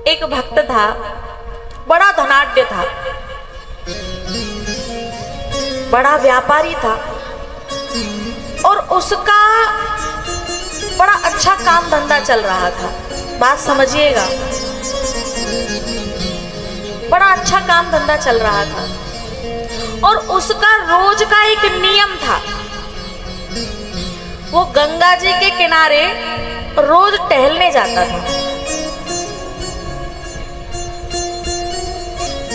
एक भक्त था, बड़ा धनाढ्य था, बड़ा व्यापारी था और उसका बड़ा अच्छा काम धंधा चल रहा था। बात समझिएगा, बड़ा अच्छा काम धंधा चल रहा था और उसका रोज का एक नियम था। वो गंगा जी के किनारे रोज टहलने जाता था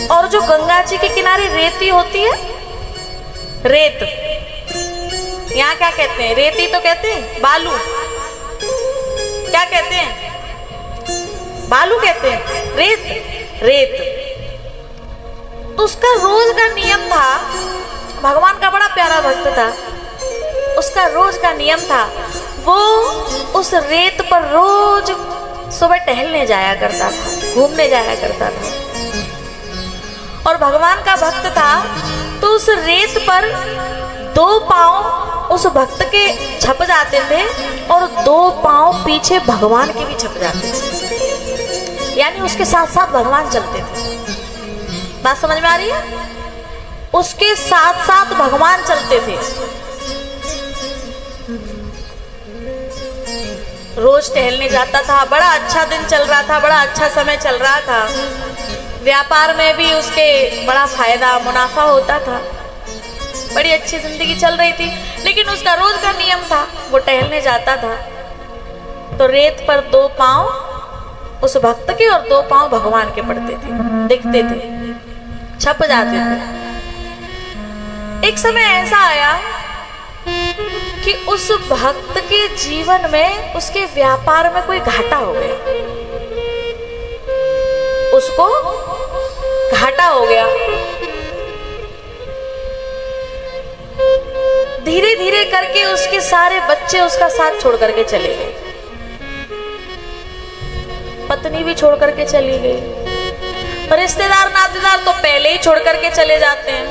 और जो गंगा जी के किनारे रेती होती है, रेत, यहाँ क्या कहते हैं? रेती तो कहते हैं, बालू क्या कहते हैं? बालू कहते हैं, रेत, रेत। तो उसका रोज का नियम था, भगवान का बड़ा प्यारा भक्त था, उसका रोज का नियम था, वो उस रेत पर रोज सुबह टहलने जाया करता था, घूमने जाया करता था। और भगवान का भक्त था तो उस रेत पर दो पांव उस भक्त के छप जाते थे और दो पांव पीछे भगवान के भी छप जाते थे, यानी उसके साथ साथ भगवान चलते थे। बात समझ में आ रही है? उसके साथ साथ भगवान चलते थे। रोज टहलने जाता था, बड़ा अच्छा दिन चल रहा था, बड़ा अच्छा समय चल रहा था, व्यापार में भी उसके बड़ा फायदा मुनाफा होता था, बड़ी अच्छी जिंदगी चल रही थी। लेकिन उसका रोज का नियम था, वो टहलने जाता था तो रेत पर दो पांव उस भक्त के और दो पांव भगवान के पड़ते थे, दिखते थे, छप जाते थे। एक समय ऐसा आया कि उस भक्त के जीवन में, उसके व्यापार में कोई घाटा हो गया, उसको घाटा हो गया। धीरे धीरे करके उसके सारे बच्चे उसका साथ छोड़ करके चले गए, पत्नी भी छोड़ करके चली गई, रिश्तेदार नातेदार तो पहले ही छोड़ करके चले जाते हैं।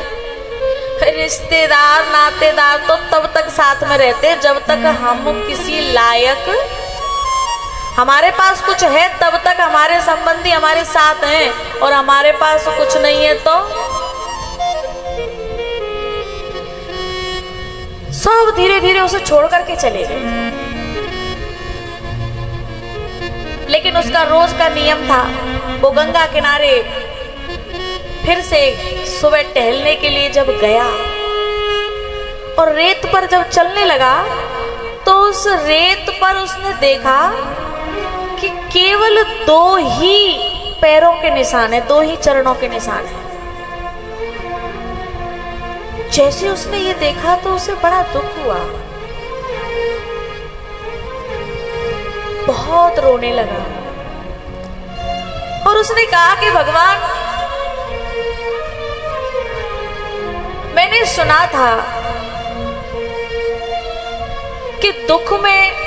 रिश्तेदार नातेदार तो तब तक साथ में रहते जब तक हम किसी लायक, हमारे पास कुछ है तब तक हमारे संबंधी हमारे साथ हैं, और हमारे पास कुछ नहीं है तो सब धीरे धीरे उसे छोड़ करके चले गए। लेकिन उसका रोज का नियम था, वो गंगा किनारे फिर से सुबह टहलने के लिए जब गया और रेत पर जब चलने लगा तो उस रेत पर उसने देखा कि केवल दो ही पैरों के निशान है, दो ही चरणों के निशान है। जैसे उसने ये देखा तो उसे बड़ा दुख हुआ, बहुत रोने लगा और उसने कहा कि भगवान, मैंने सुना था कि दुख में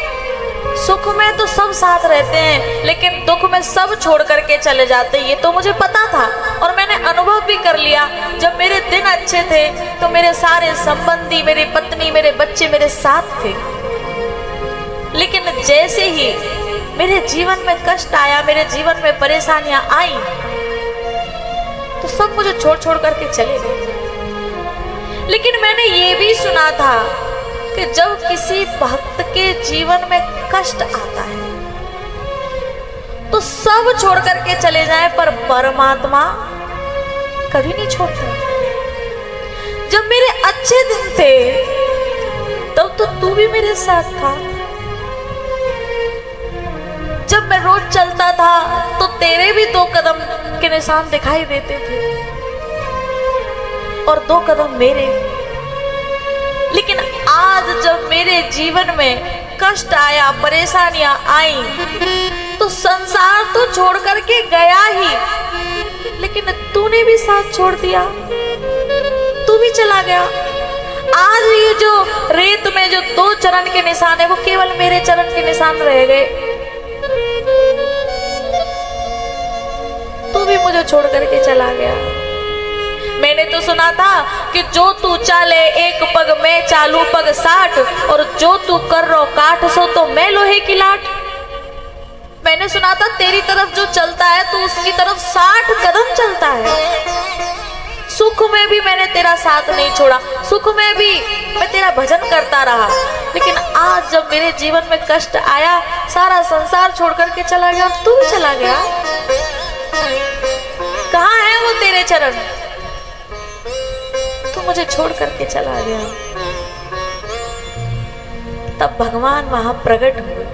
सुख में तो सब साथ रहते हैं, लेकिन दुख में सब छोड़ करके चले जाते हैं, ये तो मुझे पता था और मैंने अनुभव भी कर लिया। जब मेरे दिन अच्छे थे तो मेरे सारे संबंधी, मेरी पत्नी, मेरे बच्चे मेरे साथ थे, लेकिन जैसे ही मेरे जीवन में कष्ट आया, मेरे जीवन में परेशानियां आई तो सब मुझे छोड़ छोड़ करके चले गए। लेकिन मैंने ये भी सुना था कि जब किसी भक्त के जीवन में कष्ट आता है तो सब छोड़ करके चले जाए, पर परमात्मा कभी नहीं छोड़ता। जब मेरे अच्छे दिन थे तब तो तू भी मेरे साथ था, जब मैं रोज चलता था तो तेरे भी दो कदम के निशान दिखाई देते थे और दो कदम मेरे। लेकिन आज जब मेरे जीवन में कष्ट आया, परेशानियां आई, तो संसार तो छोड़ करके गया ही, लेकिन तूने भी साथ छोड़ दिया, तू भी चला गया। आज ये जो रेत में जो दो चरण के निशान है वो केवल मेरे चरण के निशान रह गए, तू भी मुझे छोड़ करके चला गया। मैंने तो सुना था कि जो तू चाले एक पग मैं चालू पग 60, और जो तू कर रो काठ सो तो मैं लोहे की लाट। मैंने सुना था तेरी तरफ जो चलता है तो उसकी तरफ 60 कदम चलता है। सुख में भी मैंने तेरा साथ नहीं छोड़ा, सुख में भी मैं तेरा भजन करता रहा, लेकिन आज जब मेरे जीवन में कष्ट आया, सारा संसार छोड़ करके चला गया, और तू भी चला गया। कहाँ है वो तेरे चरण, तू मुझे छोड़ करके चला गया। तब भगवान वहां प्रकट हुए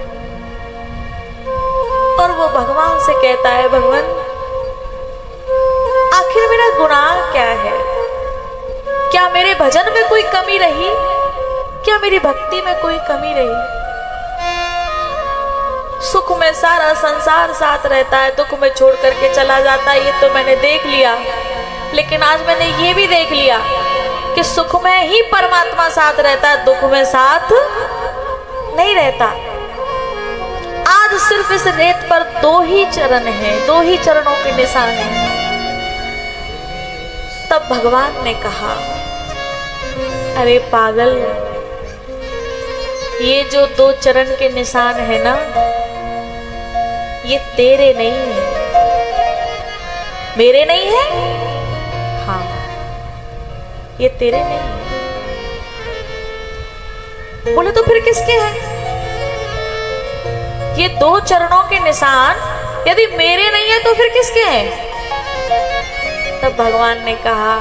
और वो भगवान से कहता है, भगवान आखिर मेरा गुनाह क्या है? क्या मेरे भजन में कोई कमी रही? क्या मेरी भक्ति में कोई कमी रही? सुख में सारा संसार साथ रहता है, दुख में छोड़ करके चला जाता है, ये तो मैंने देख लिया। लेकिन आज मैंने ये भी देख लिया कि सुख में ही परमात्मा साथ रहता है, दुख में साथ नहीं रहता। आज सिर्फ इस रेत पर 2 ही चरण हैं, 2 ही चरणों के निशान हैं। तब भगवान ने कहा, अरे पागल, ये जो 2 चरण के निशान है ना, ये तेरे नहीं है, मेरे नहीं है। हाँ, ये तेरे नहीं है। बोले तो फिर किसके हैं? ये 2 चरणों के निशान यदि मेरे नहीं है तो फिर किसके हैं? तब भगवान ने कहा,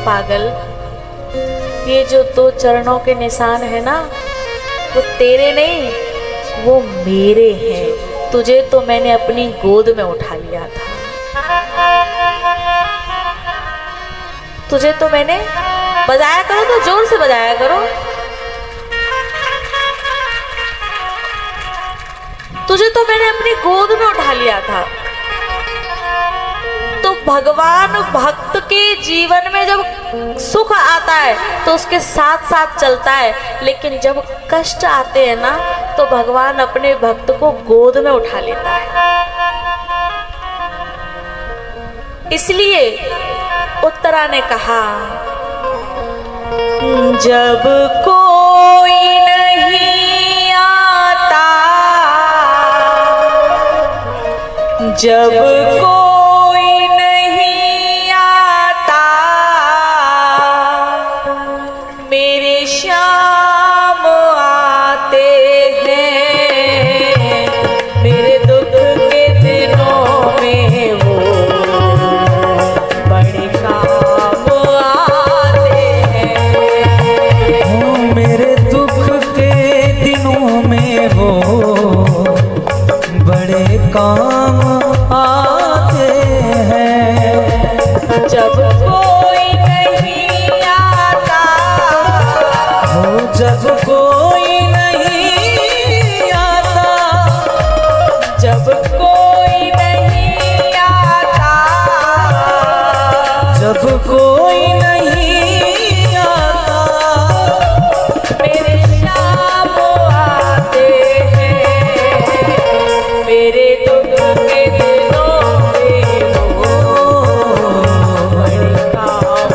पागल, ये जो 2 चरणों के निशान है ना, वो तेरे नहीं, वो मेरे हैं। तुझे तो मैंने अपनी गोद में उठा लिया था। तुझे तो मैंने, बजाया करो तो जोर से बजाया करो, तुझे तो मैंने अपनी गोद में उठा लिया था। तो भगवान भक्त के जीवन में जब सुख आता है तो उसके साथ साथ चलता है, लेकिन जब कष्ट आते हैं ना, तो भगवान अपने भक्त को गोद में उठा लेता है। इसलिए उत्तरा ने कहा, जब कोई नहीं आता, जब कोई नहीं आता, मेरे श्याम आते हैं, मेरे दुख के दिनों में वो बड़े काम आते हैं। मेरे दुख के दिनों में वो बड़े काम आते हैं। जब कोई नहीं आता, हो जब कोई नहीं आता, जब कोई नहीं आता, जब कोई नहीं आता, मेरे श्याम आते हैं, मेरे दुख के दिनों में वो बड़े काम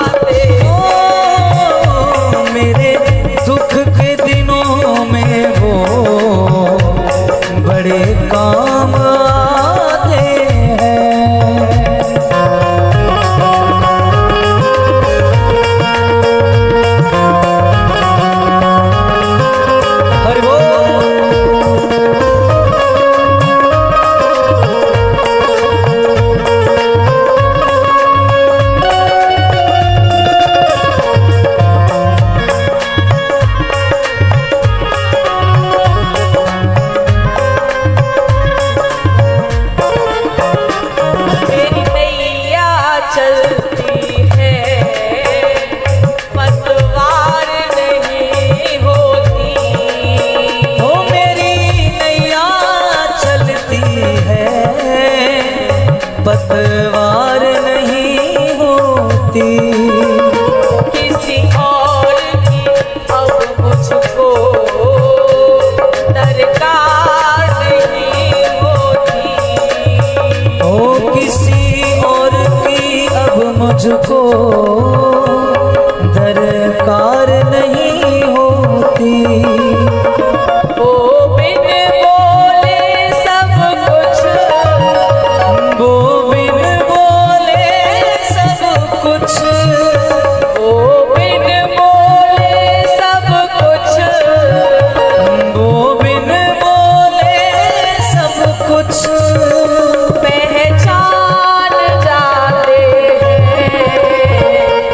आते हैं। मेरे दुख के दिनों में वो बड़े काम आते हैं। हरि बोल। कुछ पहचान जाते हैं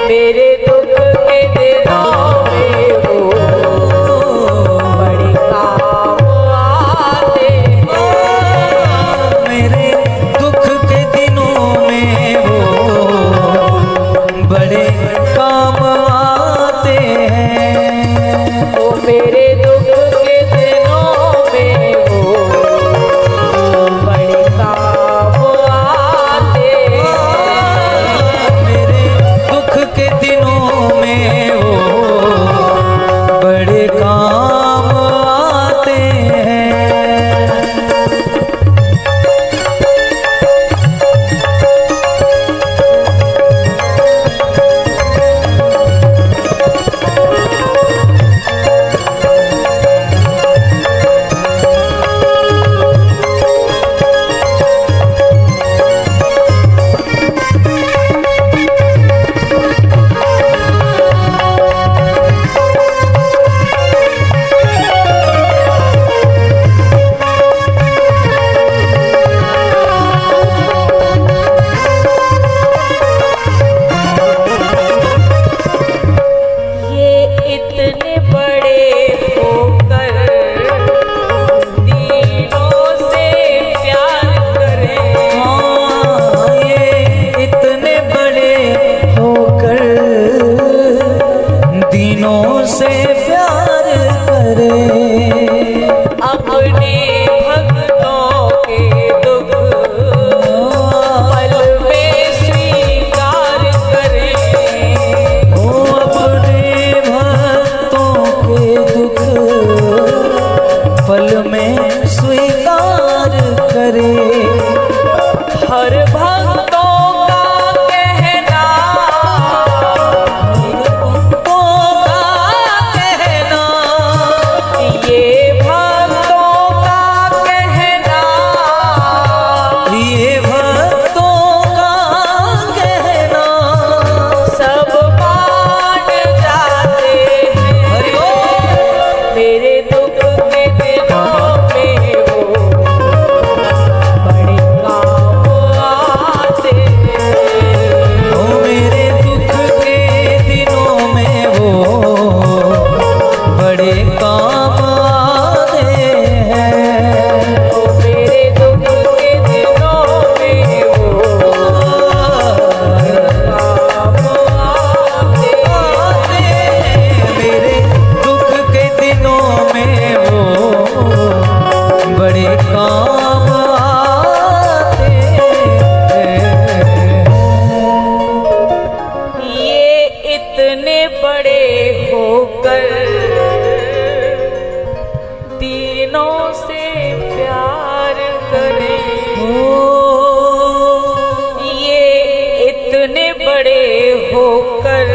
मेरे दुख के दिनों में वो बड़े काम आते हैं। मेरे दुख के दिनों में वो बड़े काम आते हैं। वो मेरे दुख के दिनों में वो बड़े काम आते हैं। मेरे दुख के दिनों में वो बड़े काम आते हैं। हर भक्तों का कहना, ये भक्तों का कहना, ये भक्तों का कहना सब मान जाते हैं मेरे दुख के दिनों में वो बड़े काम आते हैं। ओ मेरे दुख के दिनों में वो बड़े काम आते हैं। ओ मेरे दुख के दिनों में वो काम आते हैं। मेरे दुख के दिनों में वो बड़े काम आते हैं। ये इतने बड़े होकर तीनों से प्यार करें, ये इतने बड़े होकर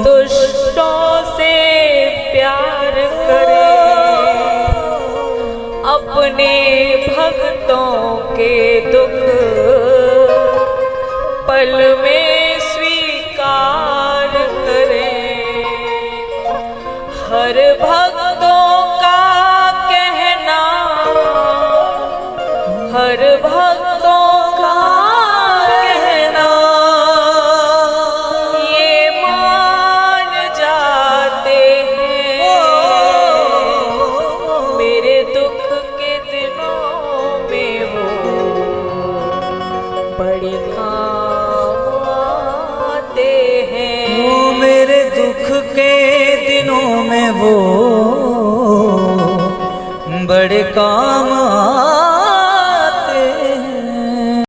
दुष्टों से प्यार करें, अपने भक्तों के दुख पल में स्वीकार करें। हर भक्तों का कहना, हर भक्तों का कहना, ये मान जाते हैं मेरे दुख के दिनों में वो बड़े काम आते हैं। वो मेरे दुख के दिनों में वो बड़े काम